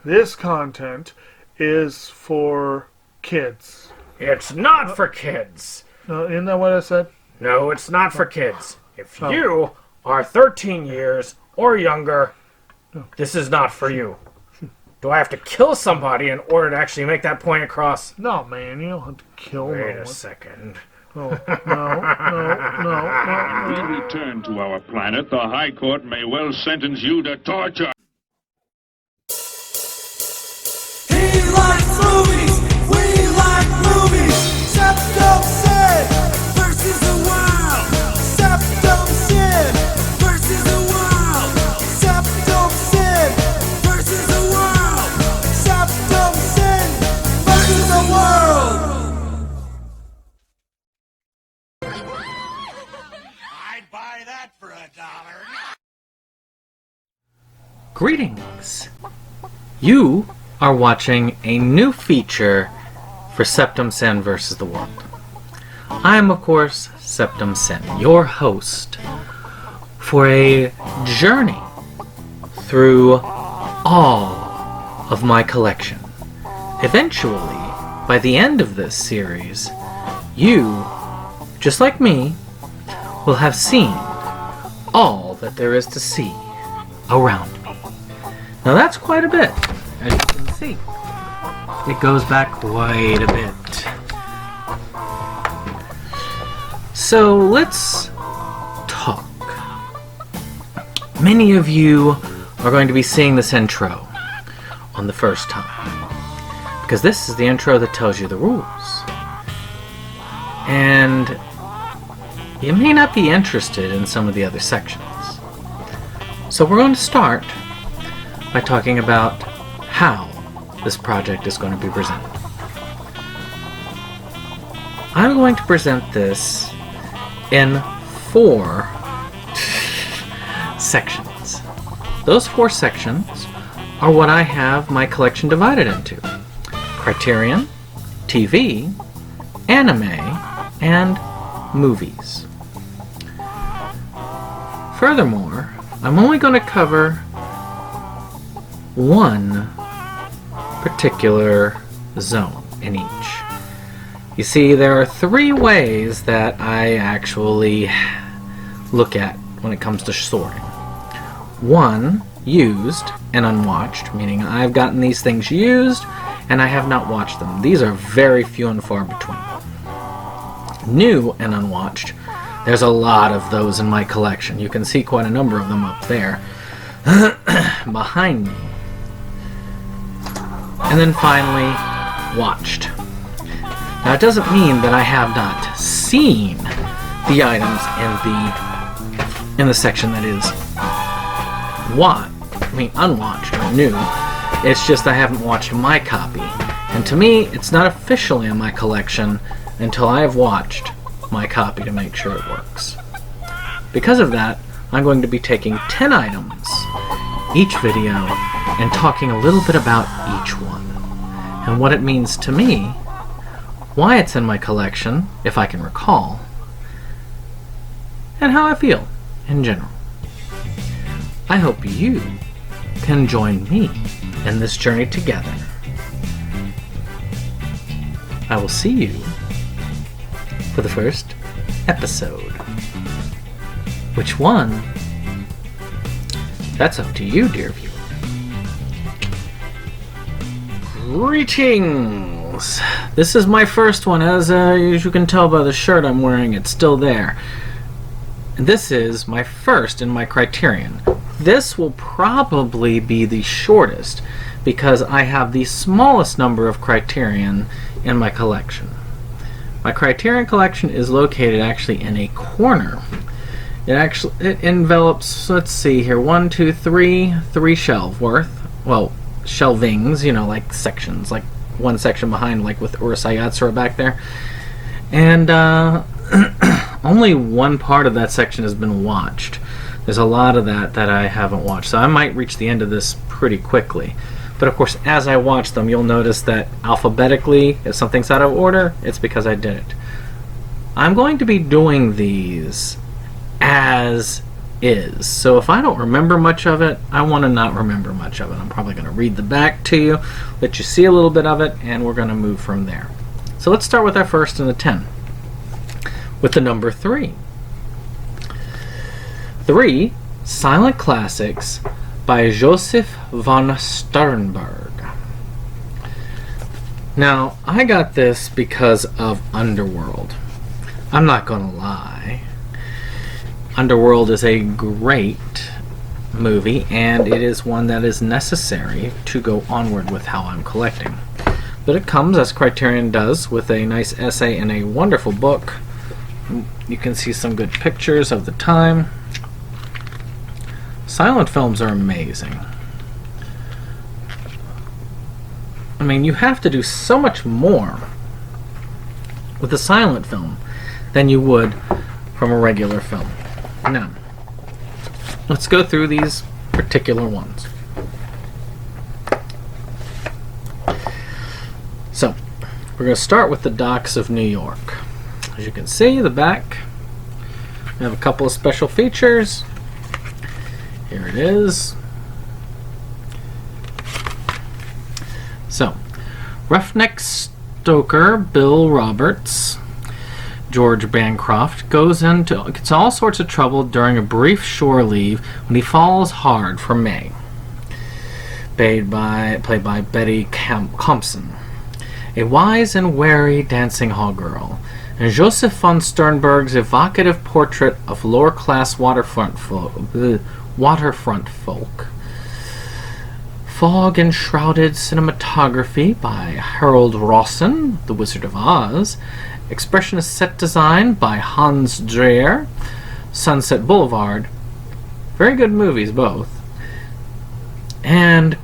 This content is for kids. It's not for kids. Isn't that what I said? No, it's not for kids. If you are 13 years or younger, this is not for you. Do I have to kill somebody in order to actually make that point across? No, man, you don't have to kill Wait no one. a second. Oh, no. When we return to our planet, the High Court may well sentence you to torture. He likes movies, we like movies. Septum Sin versus the world. Septum Sin versus the world. Septum Sin versus the world. Septum Sin versus the world. I'd buy that for $1. Greetings! You are watching a new feature for Septum Sin vs. the World. I am, of course, Septum Sin, your host for a journey through all of my collection. Eventually, by the end of this series, you, just like me, will have seen all that there is to see around me. Now that's quite a bit, as you can see. It goes back quite a bit. So let's talk. Many of you are going to be seeing this intro on the first time, because this is the intro that tells you the rules. And you may not be interested in some of the other sections. So we're going to start by talking about how this project is going to be presented. I'm going to present this in 4 sections. Those 4 sections are what I have my collection divided into: Criterion, TV, anime, and movies. Furthermore, I'm only going to cover one particular zone in each. You see, there are 3 ways that I actually look at when it comes to sorting. 1, used and unwatched, meaning I've gotten these things used and I have not watched them. These are very few and far between. New and unwatched, there's a lot of those in my collection. You can see quite a number of them up there behind me. And then finally, watched. Now it doesn't mean that I have not seen the items in the section that is unwatched or new. It's just I haven't watched my copy. And to me, it's not officially in my collection until I have watched my copy to make sure it works. Because of that, I'm going to be taking 10 items each video and talking a little bit about each one and what it means to me, why it's in my collection, if I can recall, and how I feel in general. I hope you can join me in this journey together. I will see you for the first episode. Which one? That's up to you, dear viewer. Greetings! This is my first one. As you can tell by the shirt I'm wearing, it's still there. And this is my first in my Criterion. This will probably be the shortest because I have the smallest number of Criterion in my collection. My Criterion collection is located actually in a corner. It envelops, let's see here, 1, 2, 3 shelf worth. Well, shelvings, you know, like sections, like one section behind, like with Urasayatsura back there. And only one part of that section has been watched. There's a lot of that I haven't watched, so I might reach the end of this pretty quickly. But of course, as I watch them, you'll notice that alphabetically, if something's out of order, it's because I did it. I'm going to be doing these as is. So if I don't remember much of it, I want to not remember much of it. I'm probably going to read the back to you, let you see a little bit of it, and we're going to move from there. So let's start with our first in the 10, with the number 3. 3 silent classics by Joseph von Sternberg. Now, I got this because of Underworld. I'm not going to lie. Underworld is a great movie, and it is one that is necessary to go onward with how I'm collecting. But it comes, as Criterion does, with a nice essay and a wonderful book. You can see some good pictures of the time. Silent films are amazing. I mean, you have to do so much more with a silent film than you would from a regular film. Now, let's go through these particular ones. So, we're going to start with the Docks of New York. As you can see, the back, we have a couple of special features. Here it is. So, Roughneck Stoker Bill Roberts, George Bancroft, gets all sorts of trouble during a brief shore leave when he falls hard for May, played by Betty Compson, a wise and wary dancing hall girl, and Joseph von Sternberg's evocative portrait of lower-class waterfront folk. Fog-enshrouded cinematography by Harold Rawson, The Wizard of Oz. Expressionist set design by Hans Dreyer, Sunset Boulevard. Very good movies, both. And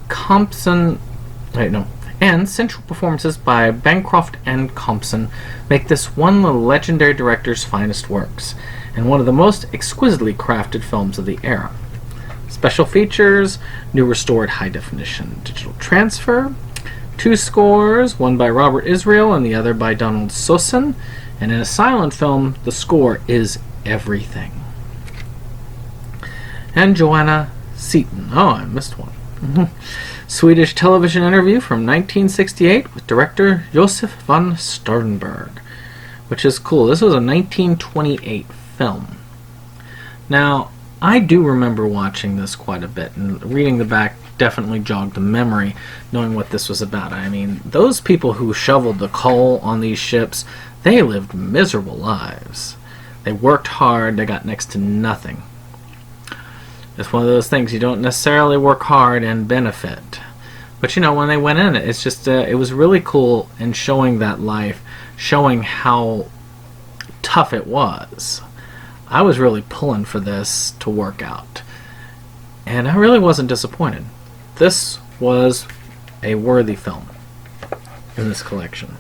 and central performances by Bancroft and Compson make this one of the legendary director's finest works, and one of the most exquisitely crafted films of the era. Special features: new restored high-definition digital transfer, 2 scores, one by Robert Israel and the other by Donald Sosin, and in a silent film, the score is everything. And Joanna Seaton. Oh, I missed one. Swedish television interview from 1968 with director Josef von Sternberg, which is cool. This was a 1928 film. Now, I do remember watching this quite a bit, and reading the back definitely jogged the memory, knowing what this was about. I mean, those people who shoveled the coal on these ships, they lived miserable lives. They worked hard, they got next to nothing. It's one of those things, you don't necessarily work hard and benefit. But you know, when they went in, it's just, it was really cool in showing that life, showing how tough it was. I was really pulling for this to work out. And I really wasn't disappointed. This was a worthy film in this collection.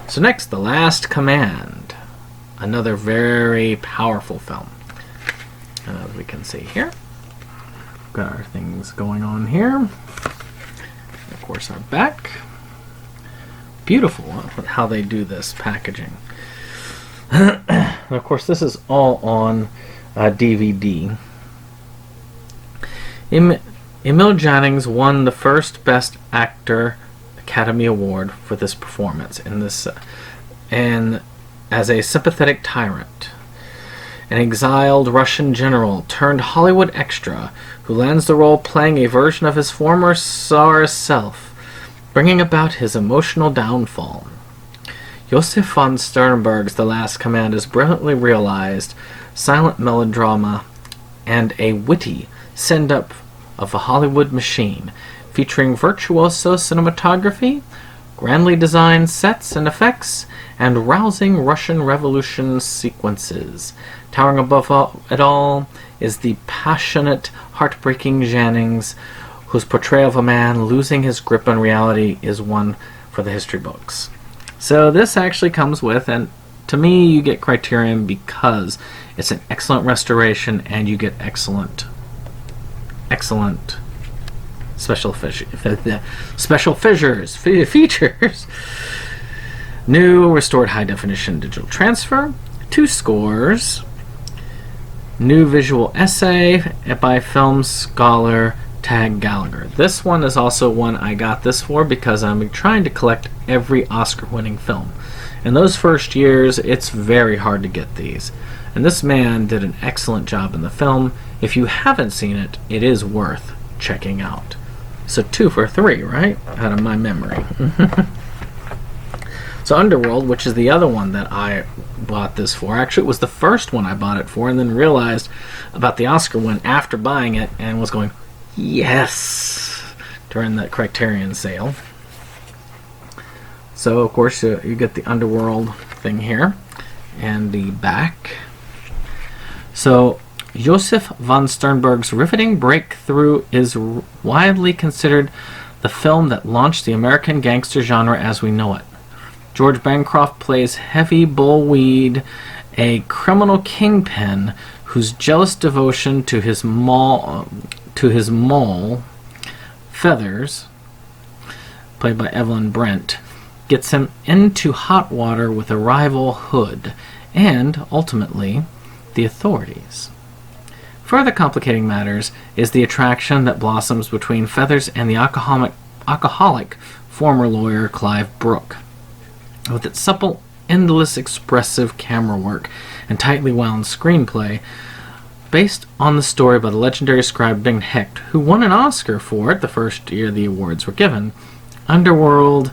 So next, The Last Command. Another very powerful film. As we can see here. Got our things going on here. Of course, our back. Beautiful how they do this packaging. And of course, this is all on DVD. Emil Jannings won the first Best Actor Academy Award for this performance in this, and as a sympathetic tyrant, an exiled Russian general turned Hollywood extra who lands the role playing a version of his former Tsar self, bringing about his emotional downfall. Josef von Sternberg's The Last Command is brilliantly realized silent melodrama and a witty send-up of a Hollywood machine, featuring virtuoso cinematography, grandly designed sets and effects, and rousing Russian Revolution sequences. Towering above it all is the passionate, heartbreaking Jannings, whose portrayal of a man losing his grip on reality is one for the history books. So this actually comes with, and to me, you get Criterion because it's an excellent restoration and you get excellent special features. New restored high definition digital transfer, 2 scores, New visual essay by film scholar Tag Gallagher. This one is also one I got this for because I'm trying to collect every Oscar-winning film. In those first years, it's very hard to get these. And this man did an excellent job in the film. If you haven't seen it, it is worth checking out. So 2 for 3, right? Out of my memory. So Underworld, which is the other one that I bought this for. Actually, it was the first one I bought it for, and then realized about the Oscar win after buying it and was going, yes, during the Criterion sale. So, of course, you get the Underworld thing here and the back. So, Josef von Sternberg's riveting breakthrough is widely considered the film that launched the American gangster genre as we know it. George Bancroft plays Heavy Bullweed, a criminal kingpin whose jealous devotion to his mole, Feathers, played by Evelyn Brent, gets him into hot water with a rival Hood, and, ultimately, the authorities. Further complicating matters is the attraction that blossoms between Feathers and the alcoholic former lawyer Clive Brooke. With its supple, endless, expressive camera work and tightly wound screenplay, based on the story by the legendary scribe Bengt Hecht, who won an Oscar for it the first year the awards were given, Underworld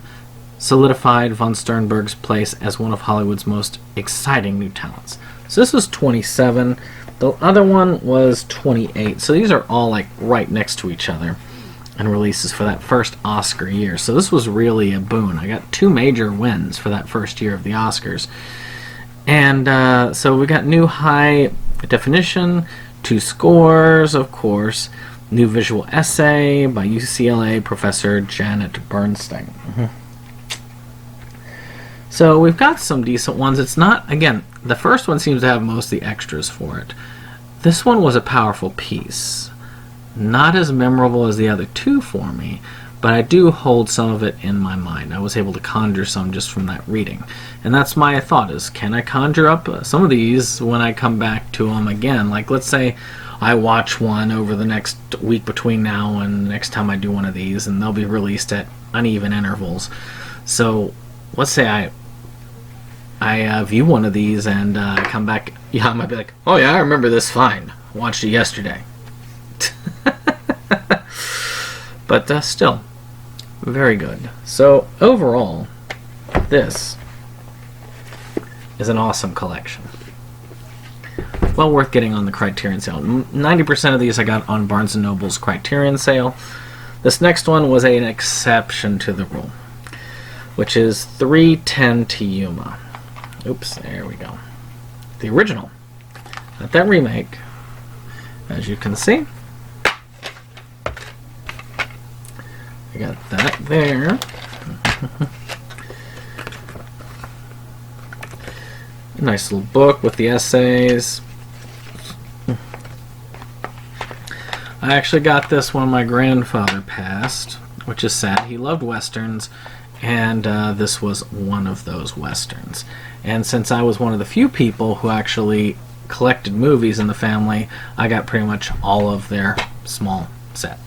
solidified von Sternberg's place as one of Hollywood's most exciting new talents. So this was 27. The other one was 28. So these are all like right next to each other and releases for that first Oscar year. So this was really a boon. I got 2 major wins for that first year of the Oscars. And so we got new high definition, 2 scores, of course, new visual essay by UCLA professor Janet Bernstein. So we've got some decent ones. It's not, again, the first one seems to have most of the extras for it. This one was a powerful piece. Not as memorable as the other 2 for me, but I do hold some of it in my mind. I was able to conjure some just from that reading. And that's my thought is, can I conjure up some of these when I come back to them again? Like, let's say I watch one over the next week between now and the next time I do one of these, and they'll be released at uneven intervals. So let's say I view one of these and come back, I might be like, oh yeah, I remember this fine. Watched it yesterday. But still, very good. So overall, this is an awesome collection. Well worth getting on the Criterion sale. 90% of these I got on Barnes & Noble's Criterion sale. This next one was an exception to the rule, which is 310 to Yuma. Oops, there we go. The original, not that remake. As you can see, I got that there. A nice little book with the essays. I actually got this when my grandfather passed, which is sad. He loved westerns, and this was one of those westerns. And since I was one of the few people who actually collected movies in the family, I got pretty much all of their small set.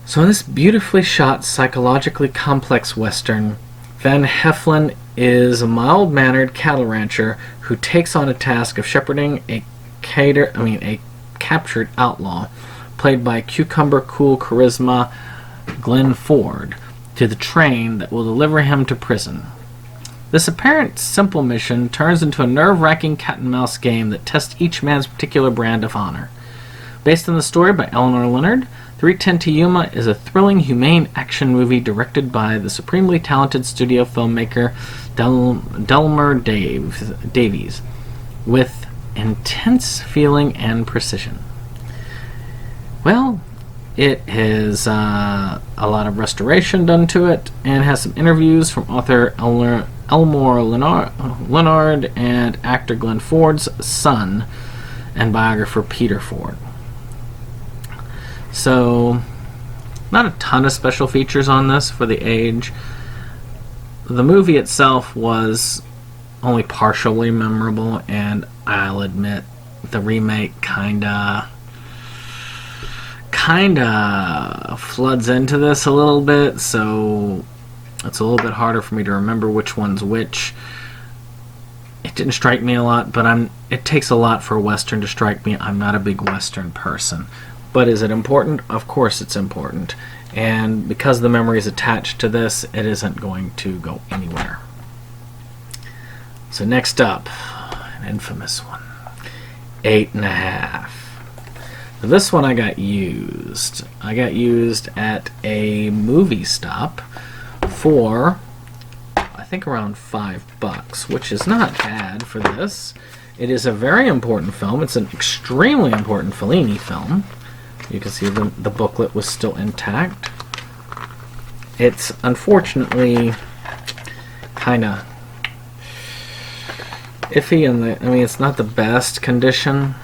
So in this beautifully shot, psychologically complex western, Van Heflin is a mild-mannered cattle rancher who takes on a task of shepherding a captured outlaw, played by cucumber-cool charisma Glenn Ford, to the train that will deliver him to prison. This apparent simple mission turns into a nerve-wracking cat-and-mouse game that tests each man's particular brand of honor. Based on the story by Eleanor Leonard, 310 to Yuma is a thrilling, humane action movie directed by the supremely talented studio filmmaker Delmer Davies, with intense feeling and precision. Well, it has a lot of restoration done to it, and has some interviews from author Elmore Leonard and actor Glenn Ford's son and biographer Peter Ford. So, not a ton of special features on this for the age. The movie itself was only partially memorable, and I'll admit the remake kinda floods into this a little bit, so it's a little bit harder for me to remember which one's which. It didn't strike me a lot, but it takes a lot for a Western to strike me. I'm not a big Western person. But is it important? Of course it's important. And because the memory is attached to this, it isn't going to go anywhere. So next up, an infamous one. 8.5. Now this one I got used. I got used at a movie stop for, I think, around $5, which is not bad for this. It is a very important film. It's an extremely important Fellini film. You can see the booklet was still intact. It's unfortunately kind of iffy, and it's not the best condition,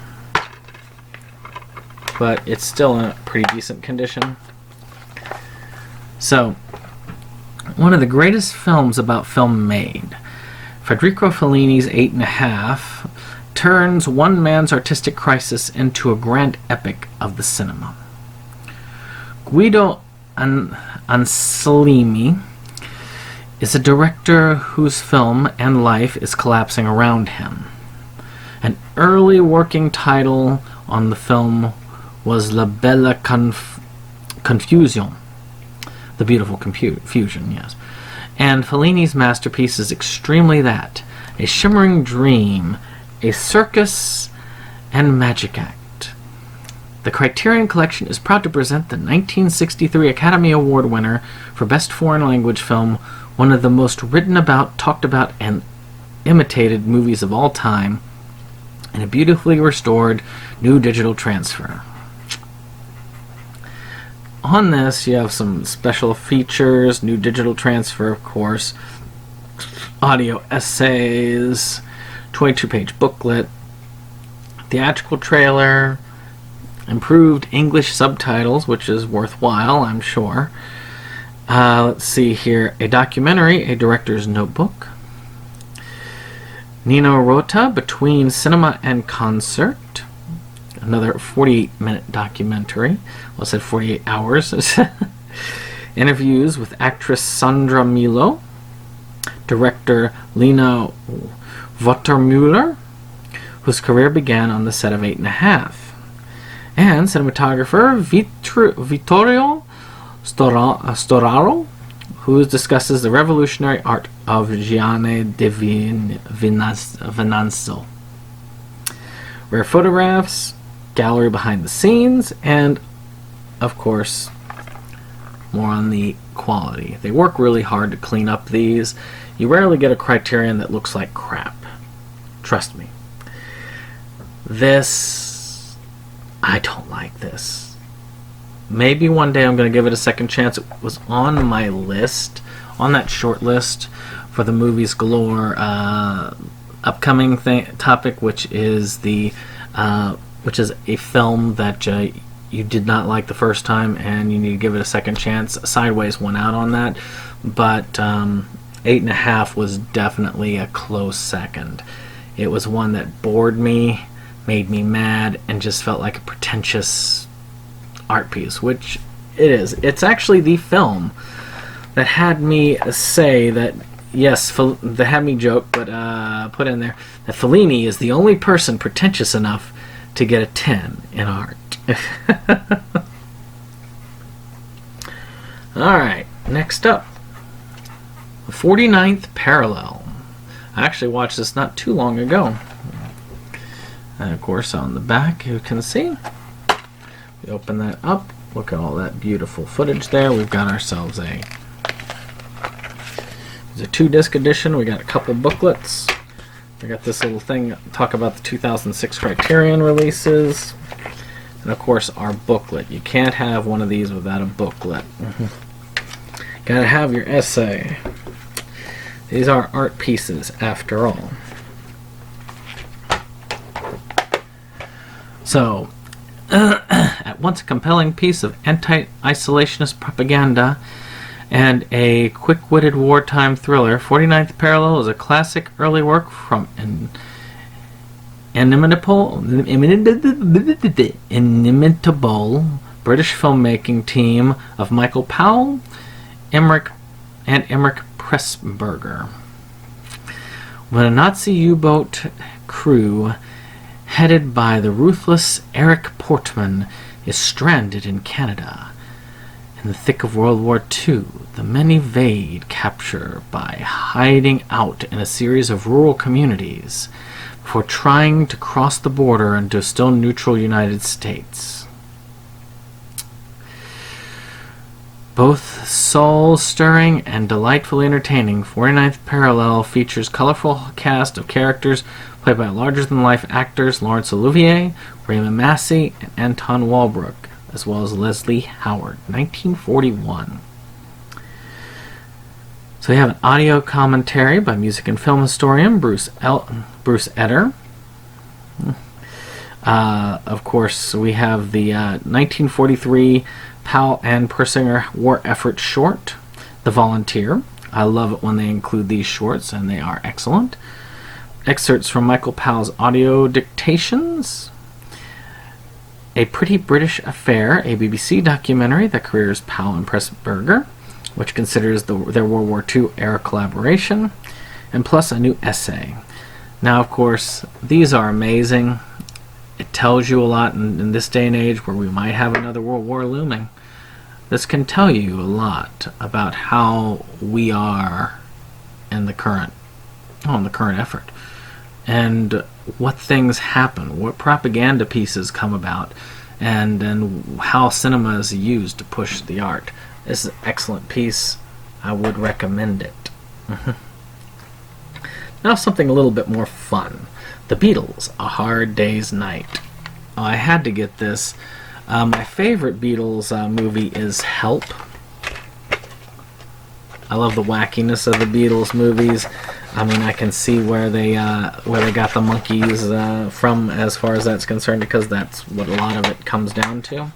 but it's still in a pretty decent condition. So, one of the greatest films about film made, Federico Fellini's 8.5 turns one man's artistic crisis into a grand epic of the cinema. Guido Anselmi is a director whose film and life is collapsing around him. An early working title on the film was La Bella Confusion, the beautiful confusion, yes. And Fellini's masterpiece is extremely that, a shimmering dream, a circus and magic act. The Criterion Collection is proud to present the 1963 Academy Award winner for Best Foreign Language Film, one of the most written about, talked about, and imitated movies of all time, in a beautifully restored new digital transfer. On this, you have some special features, new digital transfer, of course, audio essays, 22-page booklet, theatrical trailer, improved English subtitles, which is worthwhile, I'm sure. Let's see here. A documentary, a director's notebook. Nino Rota, Between Cinema and Concert. Another 48-minute documentary. Well, I said 48 hours. Interviews with actress Sandra Milo. Director Lena Wottermuller, whose career began on the set of 8.5. And cinematographer Vittorio Storaro, who discusses the revolutionary art of Gianni di Venanzo. Rare photographs, gallery behind the scenes, and, of course, more on the quality. They work really hard to clean up these. You rarely get a Criterion that looks like crap. Trust me. This, I don't like this. Maybe one day I'm going to give it a second chance. It was on my list, on that short list for the Movies Galore upcoming topic, which is a film that you did not like the first time and you need to give it a second chance. Sideways went out on that, but 8.5 was definitely a close second. It was one that bored me, made me mad, and just felt like a pretentious art piece, which it is. It's actually the film that had me say that, yes, that had me joke, but put in there that Fellini is the only person pretentious enough to get a 10 in art. Alright, next up, the 49th Parallel. I actually watched this not too long ago. And of course on the back you can see, we open that up, look at all that beautiful footage there. We've got ourselves a 2-disc edition. We got a couple booklets. We got this little thing, talk about the 2006 Criterion releases. And of course our booklet. You can't have one of these without a booklet. Gotta have your essay. These are art pieces after all. So, at once a compelling piece of anti-isolationist propaganda and a quick-witted wartime thriller, 49th Parallel is a classic early work from inimitable British filmmaking team of Michael Powell, Emmerich Pressburger. When a Nazi U-boat crew headed by the ruthless Eric Portman is stranded in Canada in the thick of World War II, the men evade capture by hiding out in a series of rural communities before trying to cross the border into still neutral United States. Both soul-stirring and delightfully entertaining, 49th Parallel features colorful cast of characters played by larger-than-life actors Laurence Olivier, Raymond Massey, and Anton Walbrook, as well as Leslie Howard, 1941. So we have an audio commentary by music and film historian Bruce Eder. Of course, we have the 1943 Powell and Persinger war effort short, The Volunteer. I love it when they include these shorts, and they are excellent. Excerpts from Michael Powell's audio dictations. A Pretty British Affair, a BBC documentary that careers Powell and Pressburger, which considers their World War II era collaboration, and plus a new essay. Now, of course, these are amazing. It tells you a lot in this day and age where we might have another world war looming. This can tell you a lot about how we are in the current effort, and what things happen, what propaganda pieces come about, and how cinema is used to push the art. This is an excellent piece. I would recommend it. Now something a little bit more fun. The Beatles, A Hard Day's Night. Oh, I had to get this. My favorite Beatles movie is Help. I love the wackiness of the Beatles movies. I mean, I can see where they got the monkeys from as far as that's concerned, because that's what a lot of it comes down to.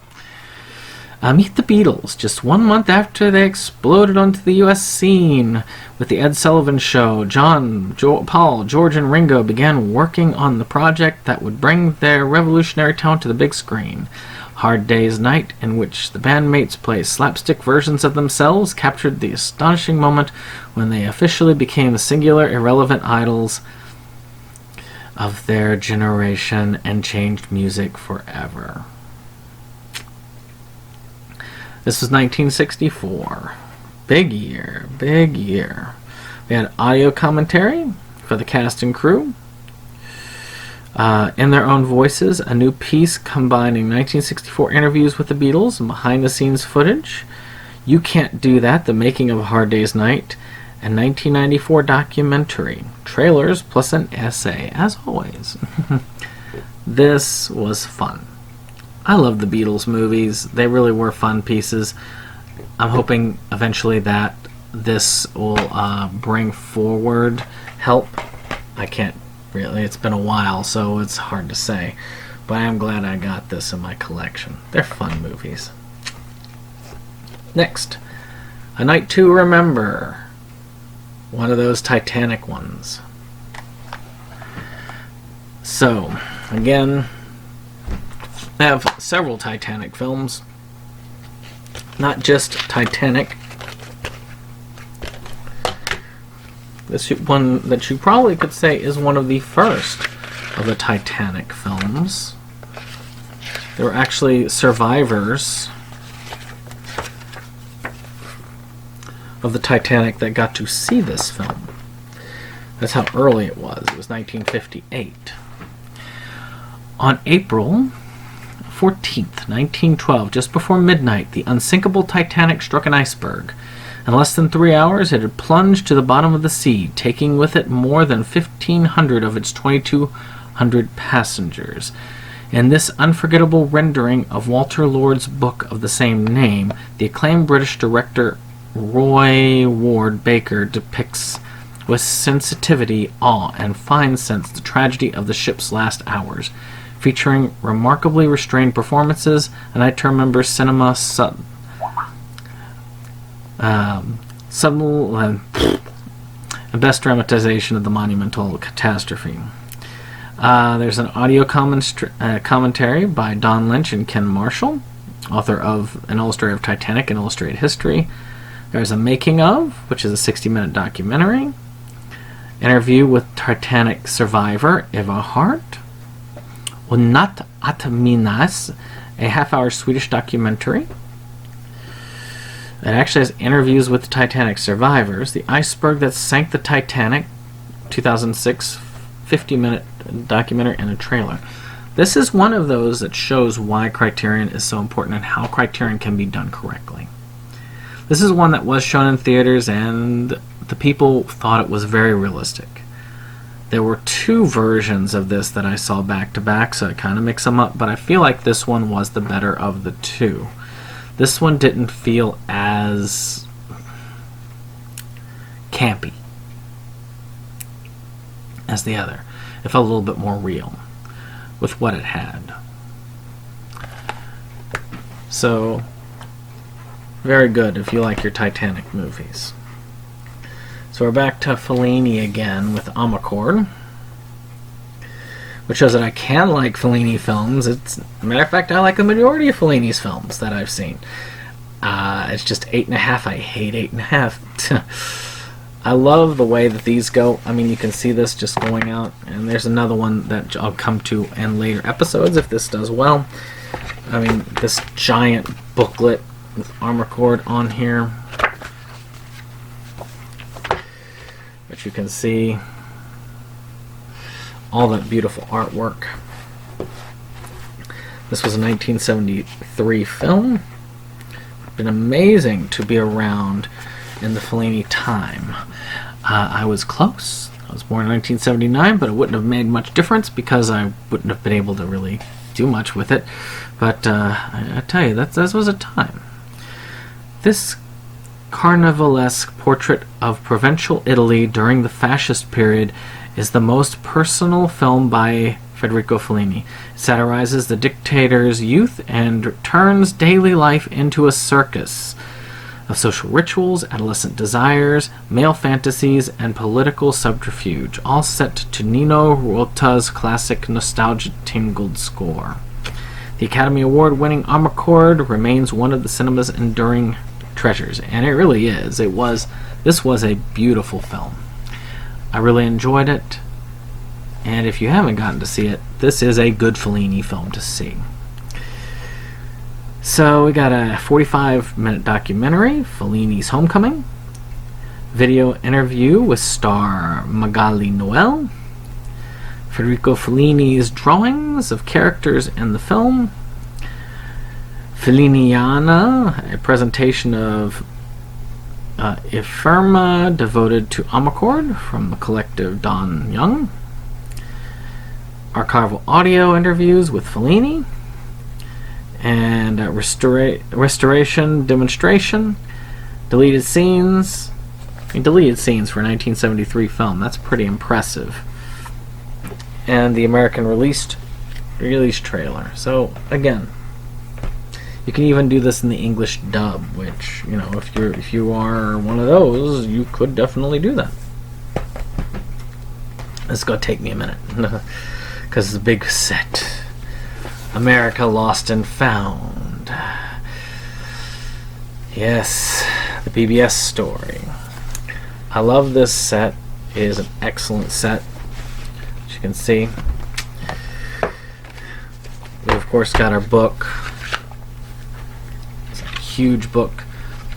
Meet the Beatles, just 1 month after they exploded onto the U.S. scene with the Ed Sullivan Show. John, Paul, George, and Ringo began working on the project that would bring their revolutionary talent to the big screen. Hard Day's Night, in which the bandmates play slapstick versions of themselves, captured the astonishing moment when they officially became the singular, irrelevant idols of their generation and changed music forever. This was 1964. Big year, big year. We had audio commentary for the cast and crew. In their own voices, a new piece combining 1964 interviews with the Beatles and behind-the-scenes footage. You Can't Do That, The Making of a Hard Day's Night, and 1994 documentary. Trailers plus an essay, as always. This was fun. I love the Beatles movies. They really were fun pieces. I'm hoping eventually that this will bring forward Help. I can't really. It's been a while, so it's hard to say. But I am glad I got this in my collection. They're fun movies. Next, A Night to Remember. One of those Titanic ones. So, again, I have several Titanic films. Not just Titanic. This one that you probably could say is one of the first of the Titanic films. There were actually survivors of the Titanic that got to see this film. That's how early it was. It was 1958. On April 14th, 1912, just before midnight, the unsinkable Titanic struck an iceberg. In less than 3 hours, it had plunged to the bottom of the sea, taking with it more than 1,500 of its 2,200 passengers. In this unforgettable rendering of Walter Lord's book of the same name, the acclaimed British director Roy Ward Baker depicts with sensitivity, awe, and fine sense the tragedy of the ship's last hours, featuring remarkably restrained performances, and I remember cinema best dramatization of the monumental catastrophe. There's an audio commentary by Don Lynch and Ken Marshall, author of An Illustrator of Titanic and Illustrated History. There's a making of, which is a 60-minute documentary. Interview with Titanic survivor Eva Hart. Unnat att minnas, a half-hour Swedish documentary. It actually has interviews with Titanic survivors. The iceberg that sank the Titanic, 2006, 50-minute documentary and a trailer. This is one of those that shows why Criterion is so important and how Criterion can be done correctly. This is one that was shown in theaters and the people thought it was very realistic. There were two versions of this that I saw back to back, so I kind of mix them up, but I feel like this one was the better of the two. This one didn't feel as campy as the other. It felt a little bit more real with what it had. So, very good if you like your Titanic movies. So we're back to Fellini again with Amarcord, which shows that I can like Fellini films. It's, as a matter of fact, I like the majority of Fellini's films that I've seen. It's just 8.5. I hate 8.5. I love the way that these go. I mean, you can see this just going out, and there's another one that I'll come to in later episodes if this does well. I mean, this giant booklet with Amarcord on here, which you can see all that beautiful artwork. This was a 1973 film. Been amazing to be around in the Fellini time. I was close. I was born in 1979, but it wouldn't have made much difference because I wouldn't have been able to really do much with it. But I tell you, that was a time. This carnivalesque portrait of provincial Italy during the fascist period is the most personal film by Federico Fellini. It satirizes the dictator's youth and turns daily life into a circus of social rituals, adolescent desires, male fantasies, and political subterfuge, all set to Nino Rota's classic nostalgia-tingled score. The Academy Award-winning Amarcord remains one of the cinema's enduring treasures, and it really is. This was a beautiful film. I really enjoyed it, and if you haven't gotten to see it, this is a good Fellini film to see. So we got a 45-minute documentary, Fellini's Homecoming, video interview with star Magali Noel, Federico Fellini's drawings of characters in the film, Felliniana, a presentation of Ifirma devoted to Amarcord from the collective Don Young, archival audio interviews with Fellini, and restoration demonstration, deleted scenes for a 1973 film. That's pretty impressive. And the American release trailer. So again, you can even do this in the English dub, which, you know, if you are one of those, you could definitely do that. It's gonna take me a minute because it's a big set. America Lost and Found. Yes, the PBS story. I love this set. It is an excellent set. As you can see, we of course got our book. It's a huge book.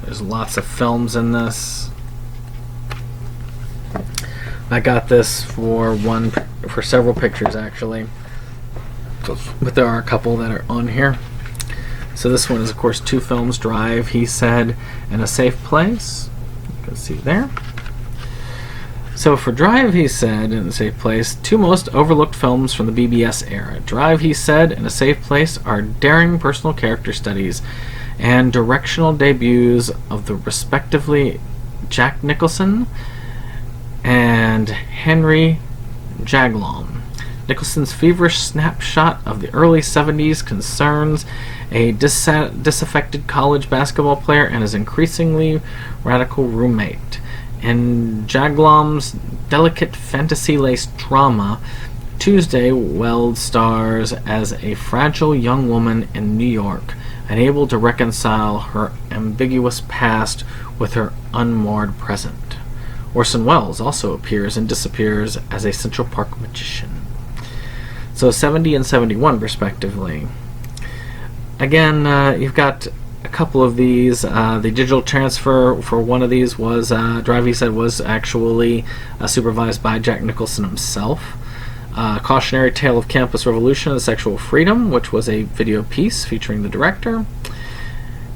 There's lots of films in this. I got this for several pictures actually, but there are a couple that are on here. So this one is of course two films, Drive, He Said, and A Safe Place. You can see there. So for Drive, He Said, and A Safe Place, two most overlooked films from the BBS era. Drive, He Said, and A Safe Place are daring personal character studies and directional debuts of the respectively Jack Nicholson and Henry Jaglom. Nicholson's feverish snapshot of the early 70s concerns a disaffected college basketball player and his increasingly radical roommate. In Jaglom's delicate fantasy-laced drama, Tuesday, Weld stars as a fragile young woman in New York, unable to reconcile her ambiguous past with her unmoored present. Orson Welles also appears and disappears as a Central Park magician. So 70 and 71, respectively. Again, you've got a couple of these. The digital transfer for one of these was, Drive, he said, was actually supervised by Jack Nicholson himself. Cautionary Tale of Campus Revolution and Sexual Freedom, which was a video piece featuring the director.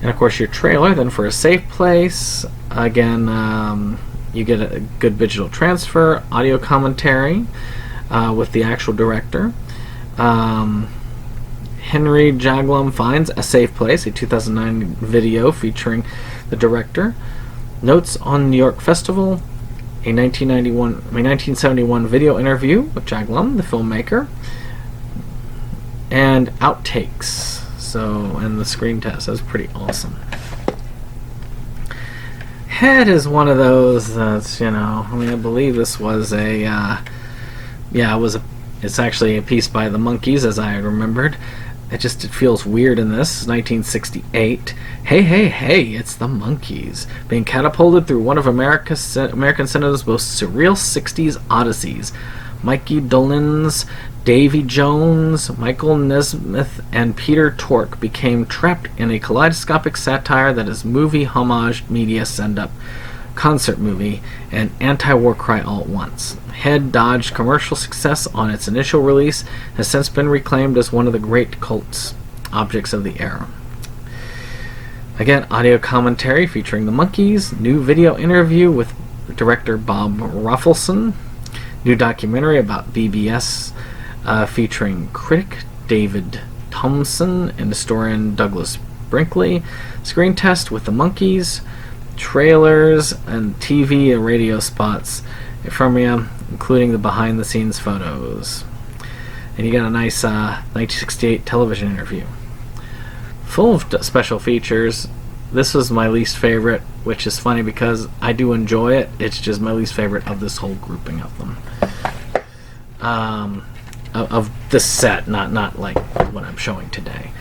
And of course your trailer, then for A Safe Place, again, you get a good digital transfer, audio commentary with the actual director. Henry Jaglom finds A Safe Place, a 2009 video featuring the director. Notes on New York Festival, a 1971 video interview with Jaglom, the filmmaker, and outtakes. So, and the screen test. That's pretty awesome. Head is one of those that's, I believe this was it's actually a piece by the Monkees, as I remembered. It feels weird in this. 1968. Hey, it's the Monkees. Being catapulted through one of American cinema's most surreal 60s odysseys. Mikey Dolenz, Davy Jones, Michael Nesmith, and Peter Tork became trapped in a kaleidoscopic satire that is movie homaged media send-up, concert movie, and anti-war cry all at once. Head dodged commercial success on its initial release, has since been reclaimed as one of the great cult objects of the era. Again, audio commentary featuring the Monkees, new video interview with director Bob Rafelson, new documentary about BBS featuring critic David Thompson and historian Douglas Brinkley, screen test with the Monkees, trailers and TV and radio spots from you, including the behind-the-scenes photos. And you got a nice 1968 television interview. Full of special features. This was my least favorite, which is funny because I do enjoy it. It's just my least favorite of this whole grouping of them. Of this set, not like what I'm showing today.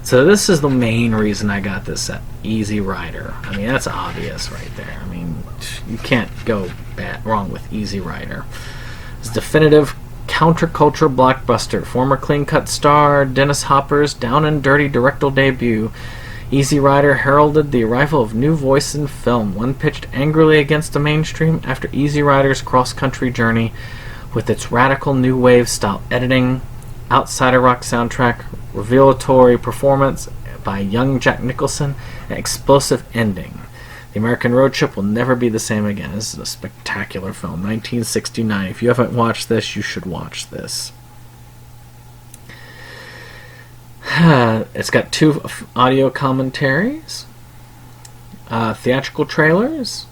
So this is the main reason I got this set. Easy Rider. I mean, that's obvious right there. I mean, you can't go wrong with Easy Rider. It's definitive counterculture blockbuster. Former Clean Cut star Dennis Hopper's down and dirty directorial debut. Easy Rider heralded the arrival of new voice in film, one pitched angrily against the mainstream after Easy Rider's cross-country journey with its radical new wave style editing, outsider rock soundtrack, revelatory performance by young Jack Nicholson, and explosive ending. The American road trip will never be the same again. This is a spectacular film. 1969. If you haven't watched this, you should watch this. It's got 2 audio commentaries, theatrical trailers.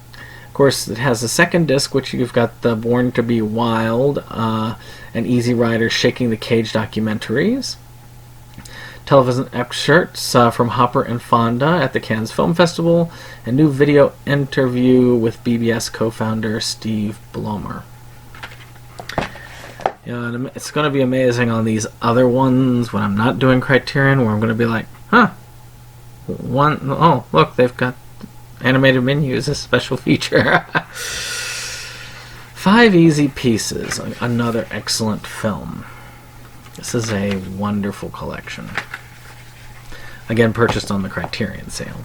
Of course, it has a second disc, which you've got the Born to Be Wild and Easy Rider Shaking the Cage documentaries. Television excerpts from Hopper and Fonda at the Cannes Film Festival, a new video interview with BBS co-founder Steve Blummer. Yeah, it's going to be amazing on these other ones when I'm not doing Criterion, where I'm going to be like, oh, look, they've got animated menus, a special feature. 5 Easy Pieces, another excellent film. This is a wonderful collection. Again, purchased on the Criterion sale.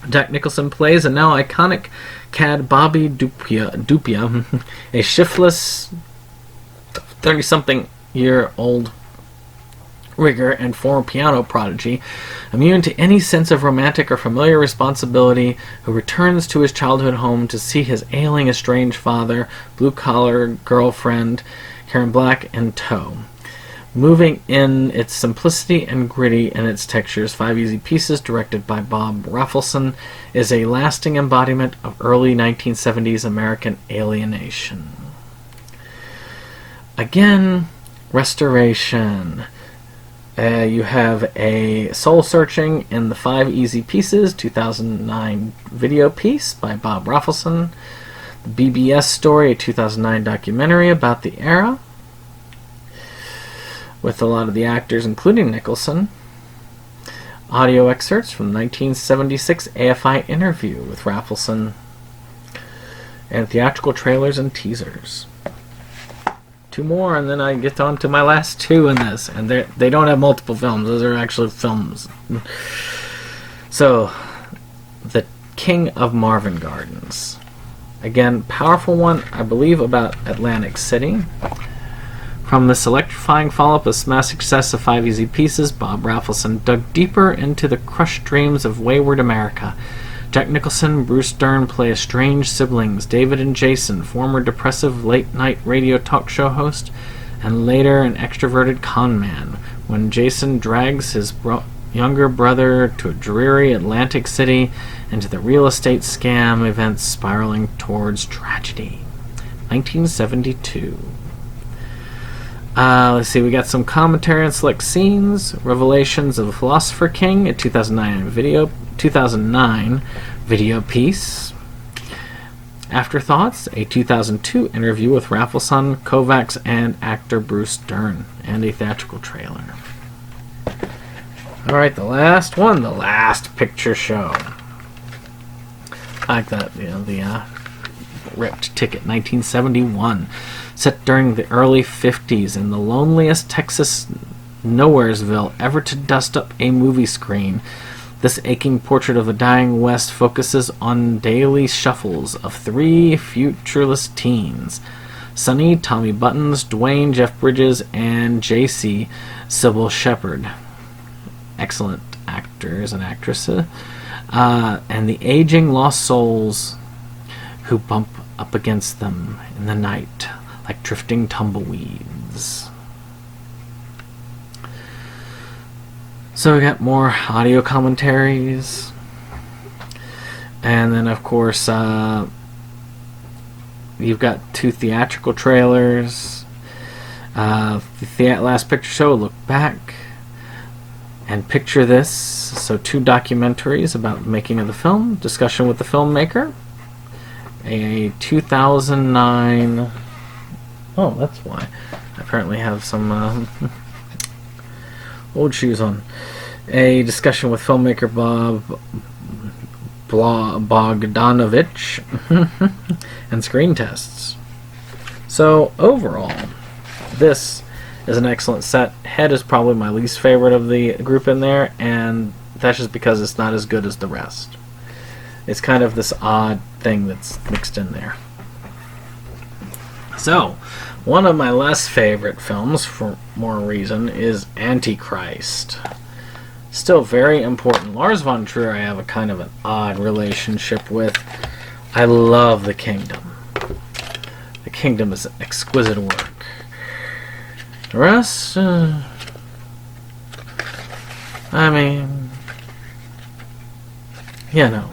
Jack Nicholson plays a now iconic cad Bobby Dupia, a shiftless 30-something-year-old rigger and former piano prodigy, immune to any sense of romantic or familiar responsibility, who returns to his childhood home to see his ailing, estranged father, blue-collar girlfriend, Karen Black, in tow. Moving in its simplicity and gritty in its textures, 5 Easy Pieces, directed by Bob Rafelson, is a lasting embodiment of early 1970s American alienation. Again, restoration. You have a Soul Searching in the 5 Easy Pieces, 2009 video piece by Bob Rafelson. The BBS Story, a 2009 documentary about the era. with a lot of the actors, including Nicholson. Audio excerpts from the 1976 AFI interview with Raffleson, and theatrical trailers and teasers. 2 more, and then I get on to my last 2 in this, and they don't have multiple films. Those are actually films. So, The King of Marvin Gardens. Again, powerful one, I believe, about Atlantic City. From this electrifying follow-up of mass success of 5 Easy Pieces, Bob Raffleson dug deeper into the crushed dreams of wayward America. Jack Nicholson and Bruce Dern play estranged siblings, David and Jason, former depressive late-night radio talk show host, and later an extroverted con man, when Jason drags his younger brother to a dreary Atlantic City and to the real estate scam events spiraling towards tragedy. 1972. Let's see, we got some commentary on select scenes. Revelations of the Philosopher King, a 2009 video piece. Afterthoughts, a 2002 interview with Raffleson, Kovacs, and actor Bruce Dern, and a theatrical trailer. Alright, the last one, the last picture show. I like that, the ripped ticket, 1971. Set during the early 50s in the loneliest Texas nowheresville ever to dust up a movie screen. This aching portrait of the dying West focuses on daily shuffles of 3 futureless teens. Sonny, Tommy Buttons, Dwayne, Jeff Bridges, and J.C. Sybil Shepherd. Excellent actors and actresses. And the aging lost souls who bump up against them in the night like drifting tumbleweeds. So we got more audio commentaries, and then of course you've got 2 theatrical trailers. The last picture show, Look Back and Picture This. So 2 documentaries about the making of the film, discussion with the filmmaker, a 2009. Oh, that's why. I apparently have some old shoes on. A discussion with filmmaker Bob Bogdanovich and screen tests. So, overall, this is an excellent set. Head is probably my least favorite of the group in there, and that's just because it's not as good as the rest. It's kind of this odd thing that's mixed in there. So, one of my less favorite films, for more reason, is Antichrist. Still very important. Lars von Trier I have a kind of an odd relationship with. I love The Kingdom. The Kingdom is exquisite work. The rest, I mean, you know.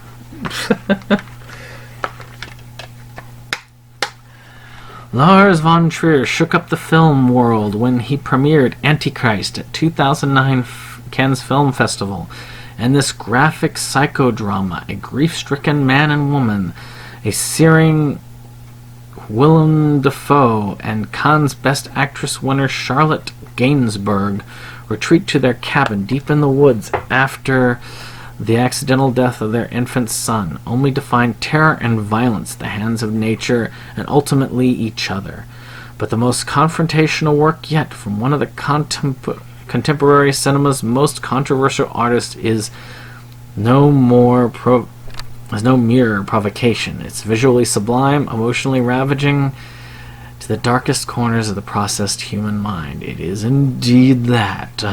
Lars von Trier shook up the film world when he premiered Antichrist at 2009 Cannes Film Festival. And this graphic psychodrama, a grief-stricken man and woman, a searing Willem Dafoe, and Cannes Best Actress winner Charlotte Gainsbourg retreat to their cabin deep in the woods after the accidental death of their infant son, only to find terror and violence at the hands of nature and ultimately each other. But the most confrontational work yet from one of the contemporary cinema's most controversial artists is no mere provocation. It's visually sublime, emotionally ravaging to the darkest corners of the processed human mind. It is indeed that.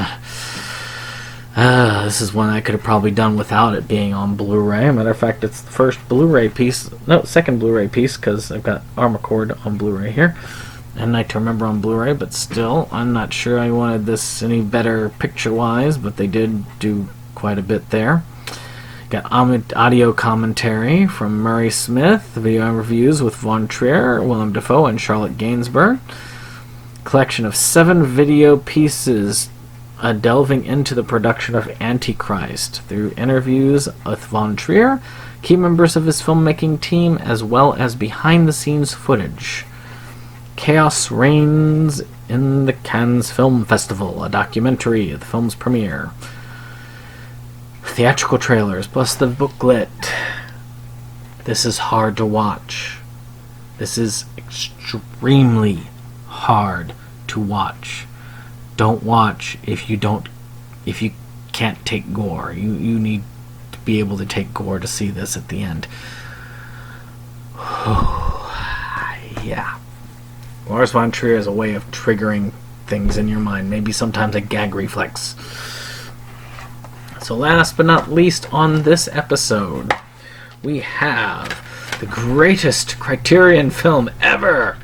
This is one I could have probably done without it being on Blu-ray. Matter of fact, it's the first Blu-ray piece, second Blu-ray piece, because I've got Armored on Blu-ray here, and Night to Remember on Blu-ray, but still, I'm not sure I wanted this any better picture-wise, but they did do quite a bit there. Got audio commentary from Murray Smith, video reviews with Von Trier, Willem Dafoe, and Charlotte Gainsbourg. Collection of 7 video pieces delving into the production of Antichrist through interviews with Von Trier, key members of his filmmaking team, as well as behind-the-scenes footage. Chaos reigns in the Cannes Film Festival, a documentary at the film's premiere. Theatrical trailers plus the booklet. This is hard to watch. This is extremely hard to watch. Don't watch if you can't take gore. You need to be able to take gore to see this at the end. Yeah. Lars von Trier is a way of triggering things in your mind. Maybe sometimes a gag reflex. So last but not least on this episode, we have the greatest Criterion film ever,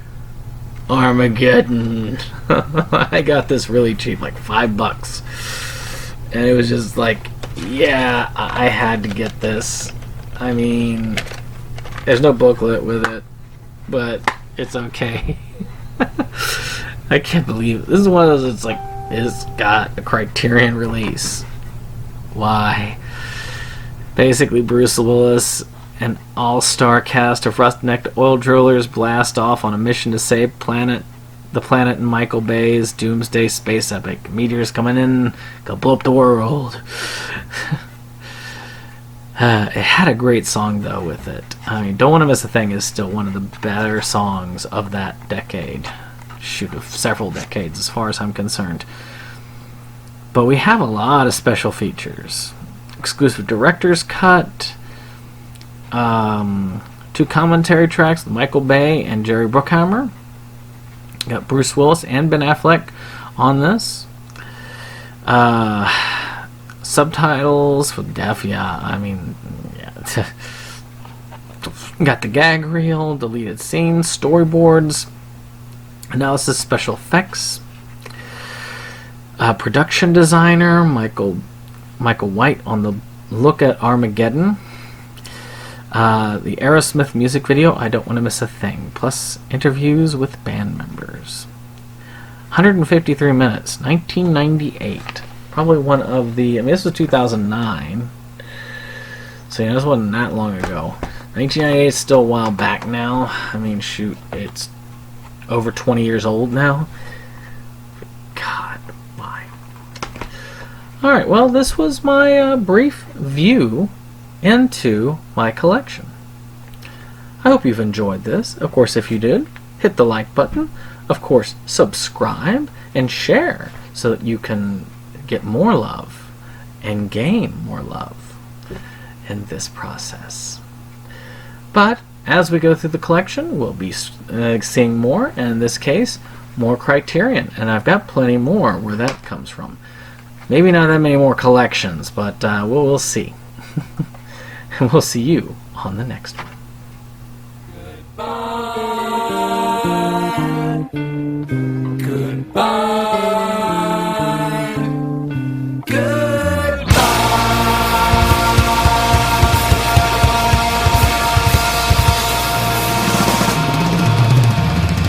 Armageddon. I got this really cheap, like $5. And it was just like, yeah, I had to get this. I mean, there's no booklet with it, but it's okay. I can't believe it. This is one of those, it's like, it's got a Criterion release. Why? Basically, Bruce Willis, an all-star cast of rust-necked oil drillers, blast off on a mission to save the planet in Michael Bay's doomsday space epic. Meteors coming in, gonna blow up the world. It had a great song, though, with it. I mean, Don't Want to Miss a Thing is still one of the better songs of that decade. Shoot, of several decades, as far as I'm concerned. But we have a lot of special features. Exclusive director's cut. 2 commentary tracks with Michael Bay and Jerry Bruckheimer. Got Bruce Willis and Ben Affleck on this. Subtitles for deaf, yeah. I mean, yeah. Got the gag reel, deleted scenes, storyboards, analysis, special effects. Production designer Michael White on the look at Armageddon. The Aerosmith music video, I Don't Want to Miss a Thing, plus interviews with band members. 153 minutes, 1998. Probably one of the, I mean, this was 2009, so yeah, this wasn't that long ago. 1998 is still a while back now. I mean, shoot, it's over 20 years old now. God, why? Alright, well, this was my brief view into my collection. I hope you've enjoyed this. Of course, if you did, hit the like button. Of course, subscribe and share so that you can get more love and gain more love in this process. But as we go through the collection, we'll be seeing more, and in this case, more Criterion. And I've got plenty more where that comes from. Maybe not that many more collections, but we'll see. And we'll see you on the next one.